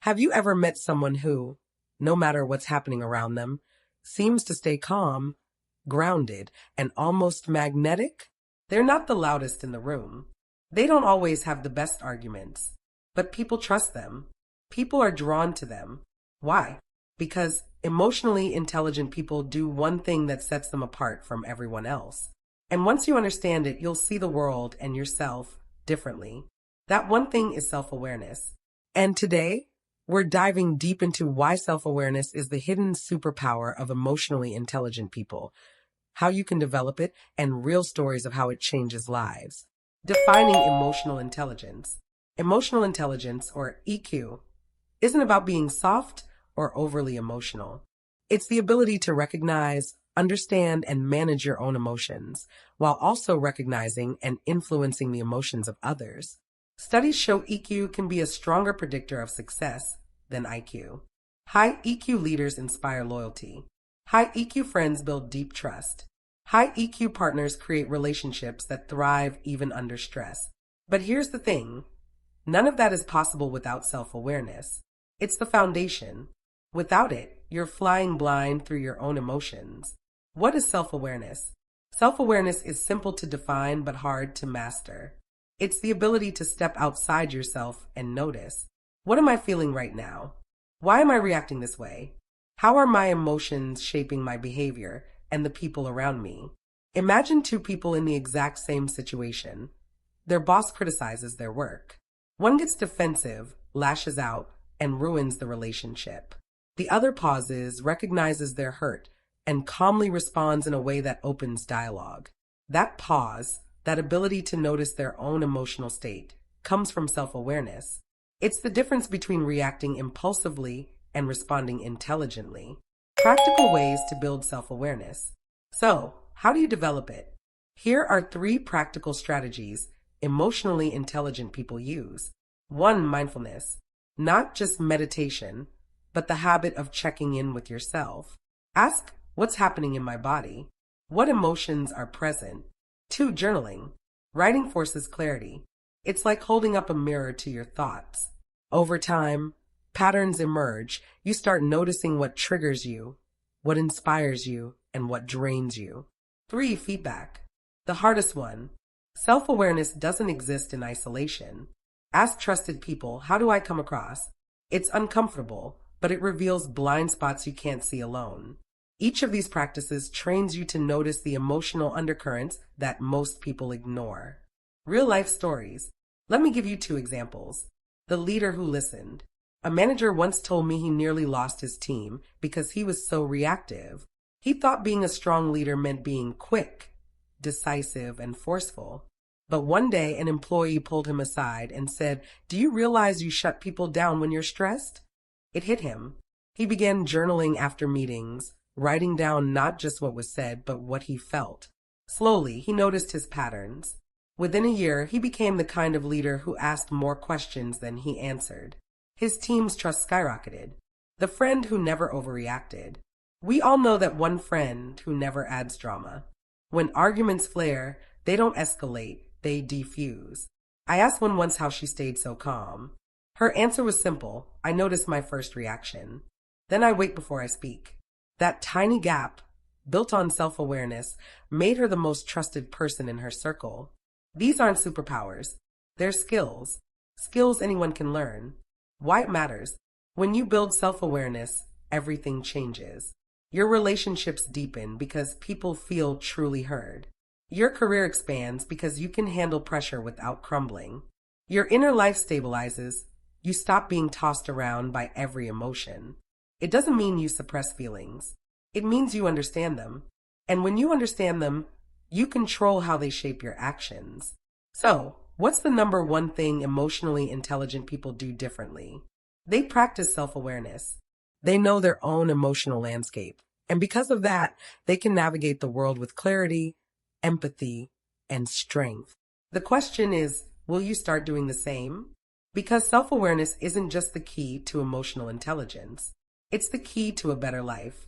Have you ever met someone who, no matter what's happening around them, seems to stay calm, grounded, and almost magnetic? They're not the loudest in the room. They don't always have the best arguments, but people trust them. People are drawn to them. Why? Because emotionally intelligent people do one thing that sets them apart from everyone else. And once you understand it, you'll see the world and yourself differently. That one thing is self-awareness. And today, we're diving deep into why self-awareness is the hidden superpower of emotionally intelligent people, how you can develop it, and real stories of how it changes lives. Defining emotional intelligence. Emotional intelligence, or EQ, isn't about being soft or overly emotional. It's the ability to recognize, understand, and manage your own emotions, while also recognizing and influencing the emotions of others. Studies show EQ can be a stronger predictor of success than IQ. High EQ leaders inspire loyalty. High EQ friends build deep trust. High EQ partners create relationships that thrive even under stress. But here's the thing. None of that is possible without self-awareness. It's the foundation. Without it, you're flying blind through your own emotions. What is self-awareness? Self-awareness is simple to define but hard to master. It's the ability to step outside yourself and notice. What am I feeling right now? Why am I reacting this way? How are my emotions shaping my behavior and the people around me? Imagine two people in the exact same situation. Their boss criticizes their work. One gets defensive, lashes out, and ruins the relationship. The other pauses, recognizes their hurt, and calmly responds in a way that opens dialogue. That pause, that ability to notice their own emotional state, comes from self-awareness. It's the difference between reacting impulsively and responding intelligently. Practical ways to build self-awareness. So, how do you develop it? Here are 3 practical strategies emotionally intelligent people use. 1. Mindfulness. Not just meditation, but the habit of checking in with yourself. Ask, what's happening in my body? What emotions are present? 2. Journaling. Writing forces clarity. It's like holding up a mirror to your thoughts. Over time, patterns emerge. You start noticing what triggers you, what inspires you, and what drains you. 3. Feedback. The hardest one. Self-awareness doesn't exist in isolation. Ask trusted people, how do I come across? It's uncomfortable, but it reveals blind spots you can't see alone. Each of these practices trains you to notice the emotional undercurrents that most people ignore. Real-life stories. Let me give you 2 examples. The leader who listened. A manager once told me he nearly lost his team because he was so reactive. He thought being a strong leader meant being quick, decisive, and forceful. But one day, an employee pulled him aside and said, "Do you realize you shut people down when you're stressed?" It hit him. He began journaling after meetings, writing down not just what was said, but what he felt. Slowly, he noticed his patterns. Within a year, he became the kind of leader who asked more questions than he answered. His team's trust skyrocketed. The friend who never overreacted. We all know that one friend who never adds drama. When arguments flare, they don't escalate, they defuse. I asked one once how she stayed so calm. Her answer was simple. I notice my first reaction. Then I wait before I speak. That tiny gap, built on self-awareness, made her the most trusted person in her circle. These aren't superpowers. They're skills. Skills anyone can learn. Why it matters. When you build self-awareness, everything changes. Your relationships deepen because people feel truly heard. Your career expands because you can handle pressure without crumbling. Your inner life stabilizes. You stop being tossed around by every emotion. It doesn't mean you suppress feelings. It means you understand them. And when you understand them, you control how they shape your actions. So, what's the number one thing emotionally intelligent people do differently? They practice self-awareness. They know their own emotional landscape. And because of that, they can navigate the world with clarity, empathy, and strength. The question is, will you start doing the same? Because self-awareness isn't just the key to emotional intelligence. It's the key to a better life.